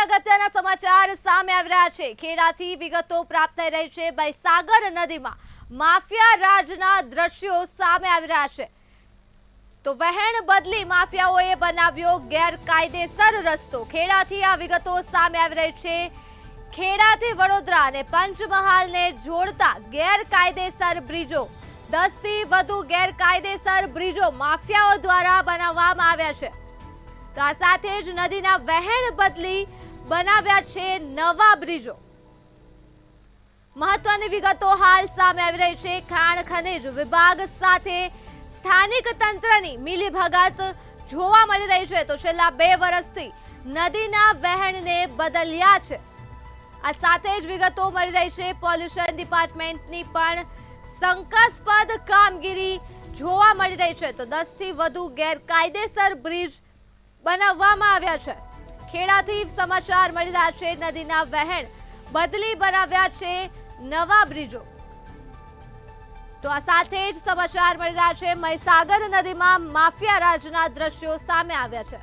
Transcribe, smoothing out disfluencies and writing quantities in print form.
અગત્યના સમાચાર સામે આવી રહ્યા છે। ખેડાથી વિગતો પ્રાપ્ત થઈ રહી છે। મહીસાગર નદીમાં માફિયા રાજના દ્રશ્યો સામે આવી રહ્યા છે। તો વહેણ બદલી માફિયાઓએ બનાવ્યો ગેરકાયદેસર રસ્તો। ખેડાથી આ વિગતો સામે આવી રહી છે। ખેડાથી વડોદરા અને પંચમહાલને જોડતા ગેરકાયદેસર બ્રિજો, 10 થી વધુ ગેરકાયદેસર બ્રિજો માફિયાઓ દ્વારા બનાવવામાં આવ્યા છે। તો આ સાથે જ નદીના વહેણ બદલી બનાવ્યા છે નવા બ્રિજો। મહત્વની વિગતો હાલ સામે આવી રહી છે। ખાણ ખનિજ વિભાગ સાથે સ્થાનિક તંત્રની મિલીભગત જોવા મળી રહી છે। તો છેલ્લા 2 વર્ષથી નદીના વહેણને બદલ્યા છે। આ સાથે જ વિગતો મળી રહી છે। પોલ્યુશન ડિપાર્ટમેન્ટની પણ શંકાસ્પદ કામગીરી જોવા મળી રહી છે। તો 10 થી વધુ ગેરકાયદેસર બ્રિજ બનાવવામાં આવ્યા છે। ખેડાથી સમાચાર મળી રહ્યા છે। નદીના વહેણ બદલી બનાવ્યા છે નવા બ્રિજો। તો આ સાથે જ સમાચાર મળી રહ્યા છે। મહીસાગર નદીમાં માફિયા રાજના દ્રશ્યો સામે આવ્યા છે।